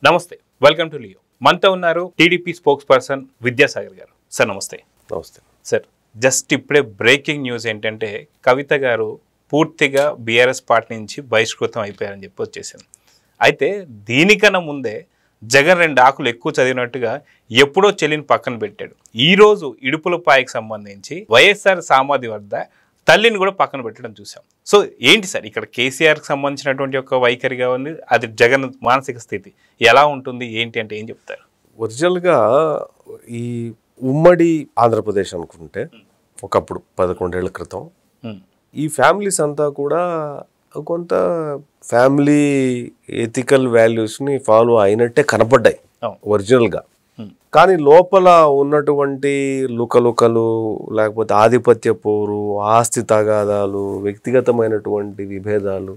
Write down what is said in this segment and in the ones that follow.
నమస్తే, welcome to Leo. మనతో ఉన్నారు టీడీపీ స్పోక్స్ పర్సన్ విద్యాసాగర్ గారు. సార్ నమస్తే. నమస్తే సార్, జస్ట్ ఇప్పుడే బ్రేకింగ్ న్యూస్ ఏంటంటే కవిత గారు పూర్తిగా బీఆర్ఎస్ పార్టీ నుంచి బహిష్కృతం అయిపోయారని చెప్పి వచ్చేసింది. అయితే దీనికన్నా ముందే జగన్ 2 ఆకులు ఎక్కువ చదివినట్టుగా ఎప్పుడో చెల్లిని పక్కన పెట్టాడు. ఈరోజు ఇడుపులపాయకి సంబంధించి వైఎస్ఆర్ సామాధి వద్ద తల్లిని కూడా పక్కన పెట్టడం చూసాం. సో ఏంటి సార్ ఇక్కడ కేసీఆర్కి సంబంధించినటువంటి ఒక వైఖరిగా ఉంది, అది జగన్ మానసిక స్థితి ఎలా ఉంటుంది ఏంటి అంటే ఏం చెప్తారు? ఒరిజినల్గా ఈ ఉమ్మడి ఆంధ్రప్రదేశ్ అనుకుంటే ఒకప్పుడు 11 ఏళ్ల క్రితం ఈ ఫ్యామిలీస్ అంతా కూడా కొంత ఫ్యామిలీ ఎథికల్ వాల్యూస్ని ఫాలో అయినట్టే కనపడ్డాయి ఒరిజినల్గా. కానీ లోపల ఉన్నటువంటి లుకలుకలు, లేకపోతే ఆధిపత్య పోరు, ఆస్తి తగాదాలు, వ్యక్తిగతమైనటువంటి విభేదాలు,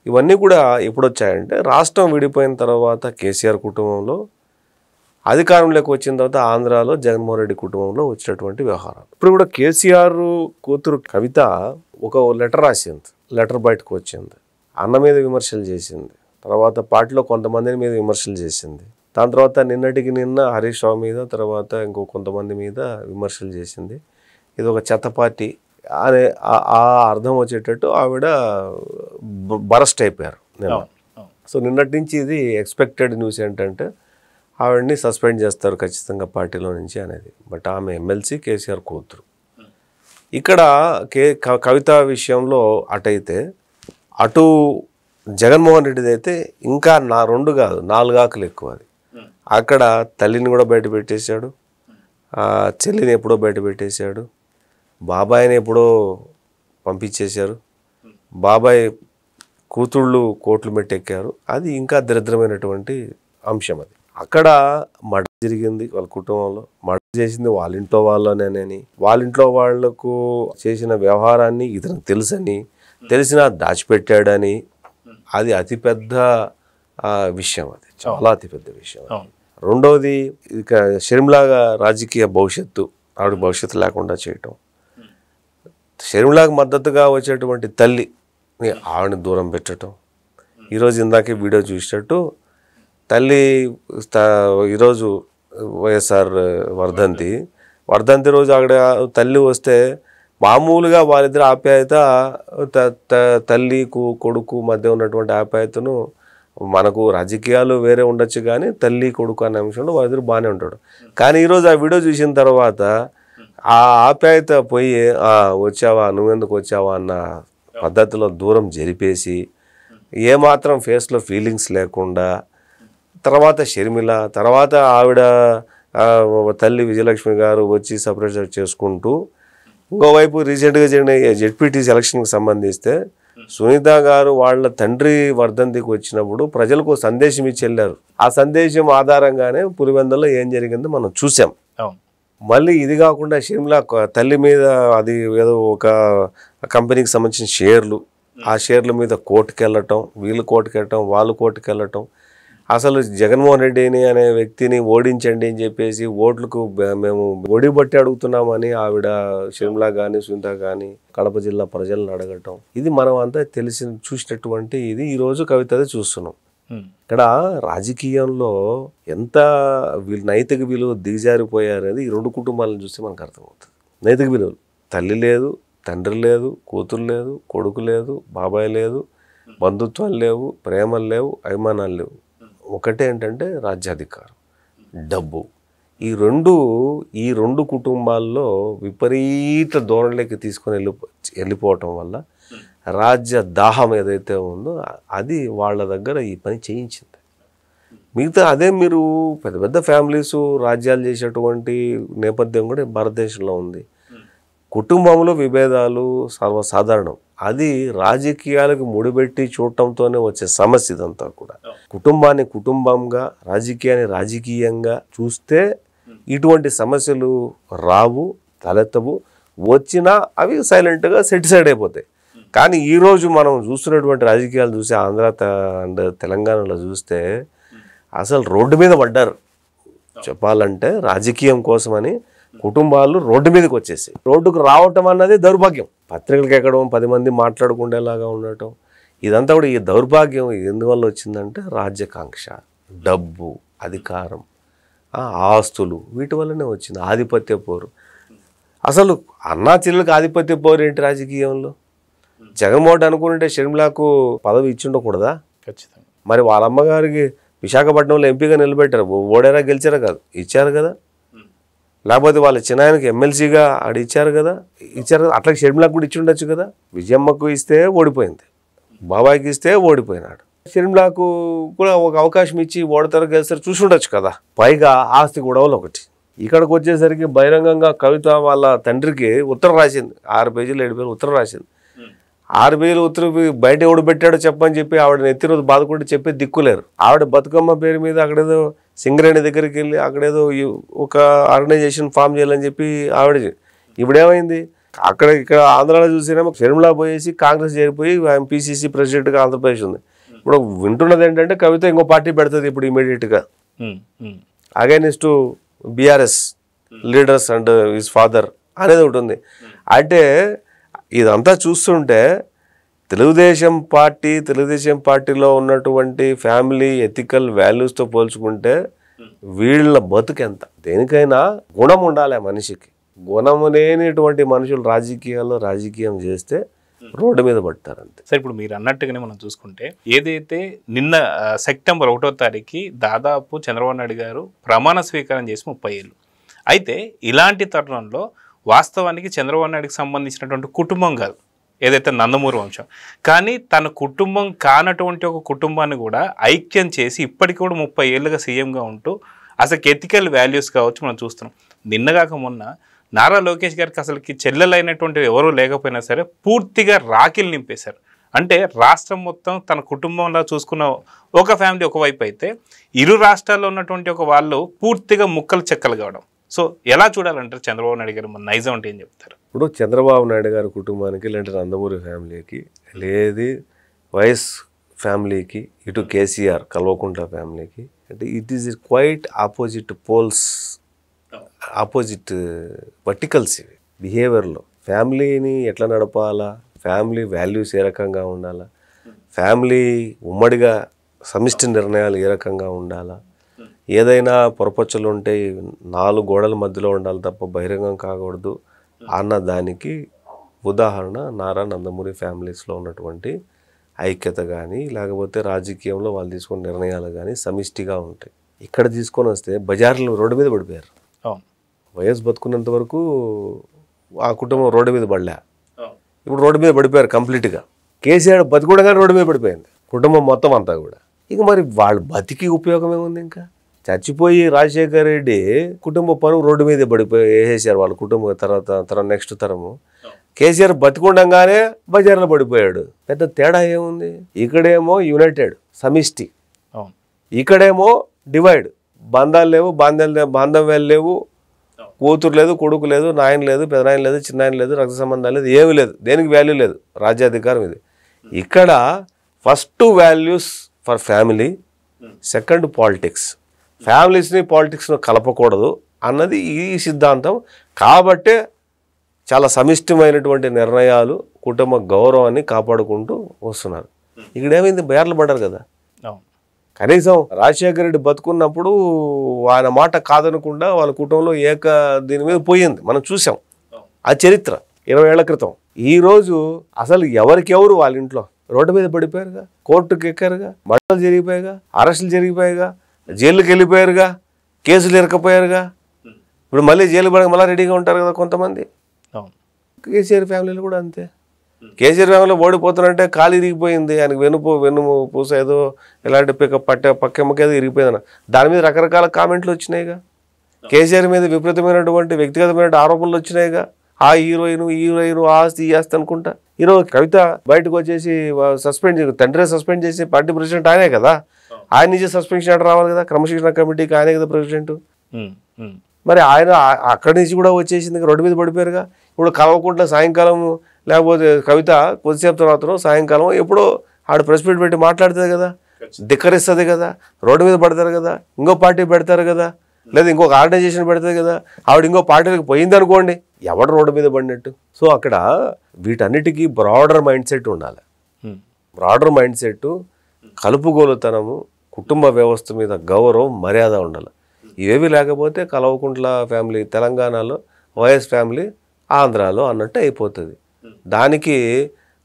ఇవన్నీ కూడా ఎప్పుడొచ్చాయంటే రాష్ట్రం విడిపోయిన తర్వాత కేసీఆర్ కుటుంబంలో, అధికారంలోకి వచ్చిన తర్వాత ఆంధ్రాలో జగన్మోహన్ రెడ్డి కుటుంబంలో వచ్చినటువంటి వ్యవహారాలు. ఇప్పుడు కూడా కేసీఆర్ కూతురు కవిత ఒక లెటర్ రాసింది, లెటర్ బయటకు వచ్చింది, అన్న మీద విమర్శలు చేసింది, తర్వాత పార్టీలో కొంతమంది మీద విమర్శలు చేసింది, దాని తర్వాత నిన్నటికి నిన్న హరీష్ రావు మీద, తర్వాత ఇంకో కొంతమంది మీద విమర్శలు చేసింది. ఇది ఒక చెత్త పార్టీ అనే ఆ అర్థం వచ్చేటట్టు ఆవిడ బరస్ట్ అయిపోయారు నిన్న. సో నిన్నటి నుంచి ఇది ఎక్స్పెక్టెడ్ న్యూస్ ఏంటంటే ఆవిడని సస్పెండ్ చేస్తారు ఖచ్చితంగా పార్టీలో నుంచి అనేది. బట్ ఆమె ఎమ్మెల్సీ, కేసీఆర్ కూతురు. ఇక్కడ కవిత విషయంలో అటైతే, అటు జగన్మోహన్ రెడ్డిది అయితే ఇంకా 2 కాదు 4 ఆకులు ఎక్కువ. అది అక్కడ తల్లిని కూడా బయట పెట్టేశాడు, చెల్లిని ఎప్పుడో బయట పెట్టేశాడు, బాబాయిని ఎప్పుడో పంపించేశారు, బాబాయ్ కూతుళ్ళు కోట్లు మెట్టెక్కారు. అది ఇంకా దరిద్రమైనటువంటి అంశం. అది అక్కడ మర్డర్ జరిగింది వాళ్ళ కుటుంబంలో, మర్డర్ చేసింది వాళ్ళ ఇంట్లో వాళ్ళనేనని, వాళ్ళ ఇంట్లో వాళ్లకు చేసిన వ్యవహారాన్ని ఇతనికి తెలుసని, తెలిసినా దాచిపెట్టాడని. అది అతిపెద్ద విషయం, అది చాలా అతిపెద్ద విషయం. రెండోది, ఇక షర్మిలాగా రాజకీయ భవిష్యత్తు, ఆవిడ భవిష్యత్తు లేకుండా చేయటం, షర్మిలాకు మద్దతుగా వచ్చేటువంటి తల్లిని ఆవిడని దూరం పెట్టడం. ఈరోజు ఇందాకే వీడియో చూసినట్టు తల్లి ఈరోజు వైఎస్ఆర్ వర్ధంతి రోజు అక్కడ తల్లి వస్తే మామూలుగా వాళ్ళిద్దరు ఆప్యాయత, తల్లి కొడుకు మధ్య ఉన్నటువంటి ఆప్యాయతను, మనకు రాజకీయాలు వేరే ఉండొచ్చు కానీ తల్లి కొడుకు అనే అంశంలో వాళ్ళిద్దరు బాగానే ఉంటాడు. కానీ ఈరోజు ఆ వీడియో చూసిన తర్వాత ఆ ఆప్యాయత పోయి వచ్చావా, నువ్వెందుకు వచ్చావా అన్న పద్ధతిలో దూరం జరిపేసి, ఏమాత్రం ఫేస్లో ఫీలింగ్స్ లేకుండా, తర్వాత షర్మిల, తర్వాత ఆవిడ తల్లి విజయలక్ష్మి గారు వచ్చి సపరేట్ చేసుకుంటూ, ఇంకోవైపు రీసెంట్గా జరిగిన జెడ్పీటీసీ ఎలక్షన్కి సంబంధిస్తే సునీత గారు వాళ్ళ తండ్రి వర్ధంతికి వచ్చినప్పుడు ప్రజలకు సందేశం ఇచ్చి వెళ్ళారు. ఆ సందేశం ఆధారంగానే పులివెందులో ఏం జరిగిందో మనం చూసాం. మళ్ళీ ఇది కాకుండా షర్మిల తల్లి మీద అది ఏదో ఒక కంపెనీకి సంబంధించిన షేర్లు, ఆ షేర్ల మీద కోర్టుకు వెళ్ళటం, వీళ్ళు కోర్టుకు వెళ్ళటం, వాళ్ళు కోర్టుకు వెళ్ళటం, అసలు జగన్మోహన్ రెడ్డిని అనే వ్యక్తిని ఓడించండి అని చెప్పేసి ఓట్లకు మేము ఒడిబట్టి అడుగుతున్నామని ఆవిడ షర్మిల కానీ సునీత కానీ కడప జిల్లా ప్రజలను అడగటం, ఇది మనం అంతా చూసినటువంటి ఇది ఈరోజు కవితదే చూస్తున్నాం. ఇక్కడ రాజకీయంలో ఎంత నైతిక విలువ దిగజారిపోయారనేది ఈ 2 కుటుంబాలను చూస్తే మనకు అర్థమవుతుంది. నైతిక విలువలు, తల్లి లేదు, తండ్రి లేదు, కూతురు లేదు, కొడుకు లేదు, బాబాయ్ లేదు, బంధుత్వాలు లేవు, ప్రేమలు లేవు, అభిమానాలు లేవు. ఒకటే ఏంటంటే రాజ్యాధికారం, డబ్బు. ఈ రెండు కుటుంబాల్లో విపరీత ధోరణిలోకి తీసుకొని వెళ్ళిపోవటం వల్ల రాజ్య దాహం ఏదైతే ఉందో అది వాళ్ళ దగ్గర ఈ పని చేయించింది. మిగతా అదే మీరు పెద్ద పెద్ద ఫ్యామిలీస్ రాజ్యాలు చేసేటువంటి నేపథ్యం కూడా భారతదేశంలో ఉంది. కుటుంబంలో విభేదాలు సర్వసాధారణం. అది రాజకీయాలకు ముడిపెట్టి చూడటంతోనే వచ్చే సమస్య ఇదంతా కూడా. కుటుంబాన్ని కుటుంబంగా, రాజకీయాన్ని రాజకీయంగా చూస్తే ఇటువంటి సమస్యలు రావు, తలెత్తవు. వచ్చినా అవి సైలెంట్గా సెటిసైడ్ అయిపోతాయి. కానీ ఈరోజు మనం చూస్తున్నటువంటి రాజకీయాలు చూసి ఆంధ్ర అండ్ తెలంగాణలో చూస్తే అసలు రోడ్డు మీద పడ్డారు. చెప్పాలంటే రాజకీయం కోసమని కుటుంబాలు రోడ్డు మీదకి వచ్చేసి, రోడ్డుకు రావటం అన్నది దౌర్భాగ్యం. పత్రికలకు ఎక్కడం, 10 మంది మాట్లాడుకునేలాగా ఉండటం, ఇదంతా కూడా ఈ దౌర్భాగ్యం ఎందువల్ల వచ్చిందంటే రాజ్యకాంక్ష. డబ్బు, అధికారం, ఆస్తులు, వీటి వల్లనే వచ్చింది ఆధిపత్య పోరు. అసలు అన్నా చెల్లెలకు ఆధిపత్య పోరు ఏంటి రాజకీయంలో? జగన్మోహన్ అనుకుంటే షర్మిలాకు పదవి ఇచ్చిండకూడదా? ఖచ్చితంగా. మరి వాళ్ళ అమ్మగారికి విశాఖపట్నంలో ఎంపీగా నిలబెట్టారు, ఓడారా గెలిచారా కాదు, ఇచ్చారు కదా. లేకపోతే వాళ్ళ చిన్నాయనకి ఎమ్మెల్సీగా ఆడు ఇచ్చారు కదా. అట్లా షర్మిలాకు కూడా ఇచ్చి ఉండొచ్చు కదా. విజయమ్మకు ఇస్తే ఓడిపోయింది, బాబాయ్కి ఇస్తే ఓడిపోయినాడు. షర్మిలాకు కూడా ఒక అవకాశం ఇచ్చి ఓడతారు గెలుస్తారు చూసి ఉండొచ్చు కదా. పైగా ఆస్తి గొడవలు ఒకటి. ఇక్కడికి వచ్చేసరికి బహిరంగంగా కవిత వాళ్ళ తండ్రికి ఉత్తరం రాసింది, 6 పేజీలు 7 పేజీలు ఉత్తరం రాసింది. 6 పేజీలు ఉత్తరం బయట ఎవడు పెట్టాడో చెప్పని చెప్పి ఆవిడ నెత్తి రోజు బాధకుంటే చెప్పి దిక్కులేరు. ఆవిడ బతుకమ్మ పేరు మీద అక్కడేదో సింగరేణి దగ్గరికి వెళ్ళి అక్కడేదో ఒక ఆర్గనైజేషన్ ఫామ్ చేయాలని చెప్పి ఆవిడ. ఇప్పుడేమైంది, ఇక్కడ ఆంధ్రాలో చూసినేమో షర్మిలా పోయేసి కాంగ్రెస్ చేరిపోయి ఆయన PCC ప్రెసిడెంట్గా ఆంధ్రప్రదేశ్ ఉంది. ఇప్పుడు వింటున్నది ఏంటంటే కవిత ఇంకో పార్టీ పెడుతుంది ఇప్పుడు ఇమీడియట్గా against BRS leaders and his father అనేది ఒకటి ఉంది. అంటే ఇదంతా చూస్తుంటే తెలుగుదేశం పార్టీలో ఉన్నటువంటి ఫ్యామిలీ ఎథికల్ వాల్యూస్తో పోల్చుకుంటే వీళ్ళ బతుకెంత. దేనికైనా గుణం ఉండాలి మనిషికి. గుణం లేనిటువంటి మనుషులు రాజకీయం చేస్తే రోడ్డు మీద పడతారంతే. సార్ ఇప్పుడు మీరు అన్నట్టుగానే మనం చూసుకుంటే ఏదైతే నిన్న సెప్టెంబర్ 1వ తారీఖు దాదాపు చంద్రబాబు నాయుడు గారు ప్రమాణ స్వీకారం చేసి 30 ఏళ్ళు. అయితే ఇలాంటి తరుణంలో వాస్తవానికి చంద్రబాబు నాయుడుకి సంబంధించినటువంటి కుటుంబం కాదు ఏదైతే నందమూరి వంశం, కానీ తన కుటుంబం కానటువంటి ఒక కుటుంబాన్ని కూడా ఐక్యం చేసి ఇప్పటికి కూడా 30 ఏళ్ళుగా సీఎంగా ఉంటూ అసలు ఎథికల్ వాల్యూస్ కావచ్చు మనం చూస్తున్నాం. నిన్నగాక మొన్న నారా లోకేష్ గారికి అసలుకి చెల్లెలైనటువంటి ఎవరూ లేకపోయినా సరే పూర్తిగా రాఖీలు నింపేశారు. అంటే రాష్ట్రం మొత్తం తన కుటుంబంలో చూసుకున్న ఒక ఫ్యామిలీ ఒకవైపు అయితే ఇరు రాష్ట్రాల్లో ఉన్నటువంటి ఒక వాళ్ళు పూర్తిగా ముక్కలు చెక్కలు కావడం. సో ఎలా చూడాలంటారు చంద్రబాబు నాయుడు గారు మన నైజం అంటే ఏం చెప్తారు? ఇప్పుడు చంద్రబాబు నాయుడు గారి కుటుంబానికి లేదంటే నందమూరి ఫ్యామిలీకి లేదు వైఎస్ ఫ్యామిలీకి ఇటు కేసీఆర్ కల్వకుంట్ల ఫ్యామిలీకి అంటే it is quite opposite poles, opposite verticals ఇవి బిహేవియర్లో. ఫ్యామిలీని ఎట్లా నడపాలా, ఫ్యామిలీ వాల్యూస్ ఏ రకంగా ఉండాలా, ఫ్యామిలీ ఉమ్మడిగా సమిష్టి నిర్ణయాలు ఏ రకంగా ఉండాలా, ఏదైనా పొరపచ్చులు ఉంటే 4 గోడల మధ్యలో ఉండాలి తప్ప బహిరంగం కాకూడదు అన్న దానికి ఉదాహరణ నారా నందమూరి ఫ్యామిలీస్లో ఉన్నటువంటి ఐక్యత కానీ లేకపోతే రాజకీయంలో వాళ్ళు తీసుకున్న నిర్ణయాలు కానీ సమిష్టిగా ఉంటాయి. ఇక్కడ తీసుకొని వస్తే బజార్లు రోడ్డు మీద పడిపోయారు. వైఎస్ బతుకున్నంత వరకు ఆ కుటుంబం రోడ్డు మీద పడలే, ఇప్పుడు రోడ్డు మీద పడిపోయారు కంప్లీట్గా. కేసీఆర్ బతుకుండగానే రోడ్డు మీద పడిపోయింది కుటుంబం మొత్తం అంతా కూడా. ఇక మరి వాళ్ళు బతికి ఉపయోగం ఏముంది? ఇంకా చచ్చిపోయి రాజశేఖర్ రెడ్డి కుటుంబ పరువు రోడ్డు మీద పడిపోయి వేసేసారు వాళ్ళ కుటుంబం. తర్వాత నెక్స్ట్ తరము కేసీఆర్ బతికుండగానే బజార్లో పడిపోయాడు. పెద్ద తేడా ఏముంది? ఇక్కడేమో యునైటెడ్ సమిష్టి, ఇక్కడేమో డివైడ్, బంధాలు లేవు, బాంధవ్యాలు లేవు, కూతురు లేదు, కొడుకు లేదు, నాయన లేదు, పెదనాయన లేదు, చిన్నాయన లేదు, రక్త సంబంధాలు లేదు, ఏమీ లేదు, దేనికి వాల్యూ లేదు, రాజ్యాధికారం ఇది. ఇక్కడ first values for family, second politics. ఫ్యామిలీస్ని పాలిటిక్స్ను కలపకూడదు అన్నది ఈ సిద్ధాంతం. కాబట్టే చాలా సమిష్టమైనటువంటి నిర్ణయాలు కుటుంబ గౌరవాన్ని కాపాడుకుంటూ వస్తున్నారు. ఇక్కడ ఏమైంది, బయార్లు పడ్డారు కదా. కనీసం రాజశేఖర రెడ్డి బతుకున్నప్పుడు ఆయన మాట కాదనకుండా వాళ్ళ కుటుంబంలో దీని మీద పోయింది, మనం చూసాం ఆ చరిత్ర 20 ఏళ్ల క్రితం. ఈరోజు అసలు ఎవరికెవరు వాళ్ళ ఇంట్లో రోడ్డు మీద పడిపోయారుగా, కోర్టుకు ఎక్కారుగా, మర్డర్లు జరిగిపోయాగా, అరెస్టులు జరిగిపోయాగా, జైలుకి వెళ్ళిపోయారుగా, కేసులు ఇరకపోయారుగా. ఇప్పుడు మళ్ళీ జైలు పడక మళ్ళీ రెడీగా ఉంటారు కదా కొంతమంది. కేసీఆర్ ఫ్యామిలీలు కూడా అంతే. కేసీఆర్ ఫ్యామిలీలో ఓడిపోతున్నంటే కాలు ఇరిగిపోయింది, ఆయనకు వెన్ను పూస ఏదో ఇలాంటి పక్కెమ్మకి ఏదో ఇరిగిపోయిందన్న దాని మీద రకరకాల కామెంట్లు వచ్చినాయిగా. కేసీఆర్ మీద విపరీతమైనటువంటి వ్యక్తిగతమైన ఆరోపణలు వచ్చినాయిగా. ఆ హీరోయిన్ ఆస్తి ఈ ఆస్తి అనుకుంటా. ఈరోజు కవిత బయటకు వచ్చేసి తండ్రి సస్పెండ్ చేసి పార్టీ ప్రెసిడెంట్ ఆయనే కదా, ఆయన నుంచి సస్పెన్షన్ ఆర్డర్ రావాలి కదా, క్రమశిక్షణ కమిటీకి ఆయనే కదా ప్రెసిడెంట్. మరి ఆయన అక్కడి నుంచి కూడా వచ్చేసింది, రోడ్డు మీద పడిపోయారుగా. ఇప్పుడు కలవకుండా సాయంకాలం లేకపోతే కవిత కొద్దిసేపు తర్వాత సాయంకాలం ఎప్పుడో ఆడ ప్రెస్ మీట్ పెట్టి మాట్లాడుతుంది కదా, ధిక్కరిస్తుంది కదా, రోడ్డు మీద పడతారు కదా, ఇంకో పార్టీ పెడతారు కదా, లేదా ఇంకొక ఆర్గనైజేషన్ పెడతారు కదా. ఆవిడ ఇంకో పార్టీలకు పోయింది అనుకోండి, ఎవడు రోడ్డు మీద పడినట్టు. సో అక్కడ వీటన్నిటికీ బ్రాడర్ మైండ్ సెట్ ఉండాలి. బ్రాడర్ మైండ్ సెట్, కలుపుగోలుతనము, కుటుంబ వ్యవస్థ మీద గౌరవం, మర్యాద ఉండాలి. ఇవేవి లేకపోతే కల్వకుంట్ల ఫ్యామిలీ తెలంగాణలో, వైఎస్ ఫ్యామిలీ ఆంధ్రాలో అన్నట్టు అయిపోతుంది. దానికి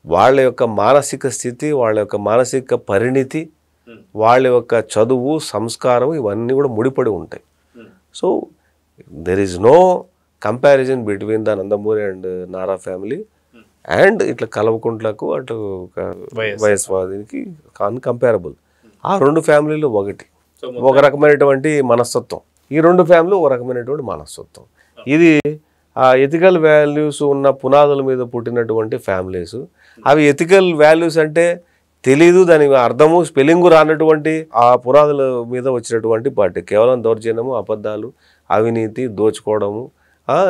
వాళ్ళ యొక్క మానసిక స్థితి, వాళ్ళ యొక్క మానసిక పరిణితి, వాళ్ళ యొక్క చదువు, సంస్కారం ఇవన్నీ కూడా ముడిపడి ఉంటాయి. So there is no comparison between the Nandamuri and Nara family and ఇట్లా కల్వకుంట్లకు అటు వైఎస్ వాదికి అన్కంపారబుల్. ఆ రెండు ఫ్యామిలీలు ఒకటి, ఒక రకమైనటువంటి మనస్తత్వం. ఈ రెండు ఫ్యామిలీ ఒక రకమైనటువంటి మనస్తత్వం. ఇది ఆ ఎథికల్ వాల్యూస్ ఉన్న పునాదుల మీద పుట్టినటువంటి ఫ్యామిలీస్. అవి ఎథికల్ వాల్యూస్ అంటే తెలీదు, దాని అర్థము స్పెల్లింగు రానటువంటి ఆ పునాదుల మీద వచ్చినటువంటి పార్టీ. కేవలం దౌర్జన్యము, అబద్ధాలు, అవినీతి, దోచుకోవడము,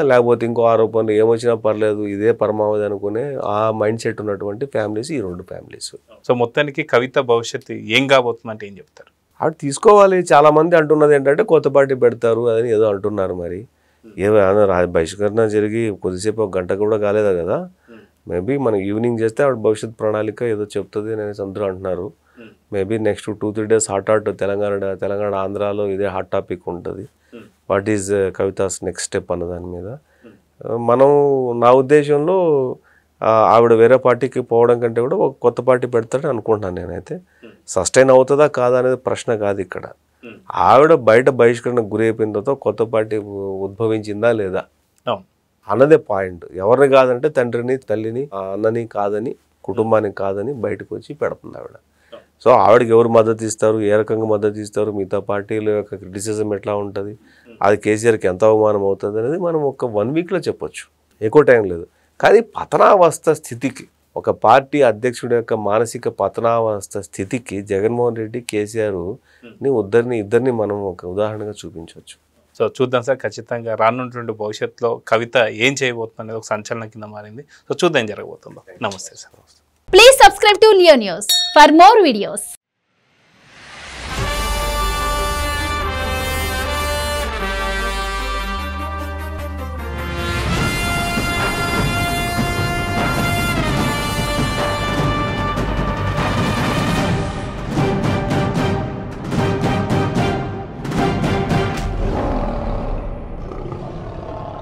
లేకపోతే ఇంకో ఆరోపణలు ఏమొచ్చినా పర్లేదు ఇదే పరమావధి అనుకునే ఆ మైండ్ సెట్ ఉన్నటువంటి ఫ్యామిలీస్ ఈ రెండు ఫ్యామిలీస్. సో మొత్తానికి కవిత భవిష్యత్తు ఏం కాబోతుందంటే ఏం చెప్తారు? అవి తీసుకోవాలి. చాలామంది అంటున్నది ఏంటంటే కొత్త పార్టీ పెడతారు అని ఏదో అంటున్నారు. మరి ఏమైనా బహిష్కరణ జరిగి కొద్దిసేపు ఒక గంట కూడా కాలేదా కదా, మేబీ మనం ఈవినింగ్ చేస్తే ఆవిడ భవిష్యత్ ప్రణాళిక ఏదో చెప్తుంది అనేసి అందరూ అంటున్నారు. Maybe next 2-3 days hot Telangana ఆంధ్రాలో ఇదే హాట్ టాపిక్ ఉంటుంది. What is Kavitha's next step అన్న దాని మీద మనం, నా ఉద్దేశంలో ఆవిడ వేరే పార్టీకి పోవడం కంటే కూడా ఒక కొత్త పార్టీ పెడతాడని అనుకుంటున్నాను. నేనైతే సస్టైన్ అవుతుందా కాదా అనేది ప్రశ్న కాదు ఇక్కడ. ఆవిడ బయట బహిష్కరణకు గురి అయిపోయిన తర్వాత కొత్త పార్టీ ఉద్భవించిందా లేదా అన్నదే పాయింట్. ఎవరిని కాదంటే తండ్రిని, తల్లిని, అన్నని కాదని, కుటుంబాన్ని కాదని బయటకు వచ్చి పెడుతుంది ఆవిడ. సో ఆవిడకి ఎవరు మద్దతు ఇస్తారు, ఏ రకంగా మద్దతు ఇస్తారు, మిగతా పార్టీల యొక్క క్రిటిసిజం ఎట్లా ఉంటుంది, అది కేసీఆర్కి ఎంత అవమానం అవుతుంది అనేది మనం ఒక 1 weekలో చెప్పొచ్చు, ఎక్కువ టైం లేదు. కానీ పతనావస్థ స్థితికి, ఒక పార్టీ అధ్యక్షుడి యొక్క మానసిక పతనావస్థ స్థితికి జగన్మోహన్ రెడ్డి, కేసీఆర్ని ఇద్దరిని మనం ఒక ఉదాహరణగా చూపించవచ్చు. సో చూద్దాం సార్, ఖచ్చితంగా రానున్నటువంటి భవిష్యత్తులో కవిత ఏం చేయబోతుంది అనేది ఒక సంచలనం కింద మారింది. సో చూద్దాం జరగబోతుందో. నమస్తే sir. Please subscribe to Leo News for more videos.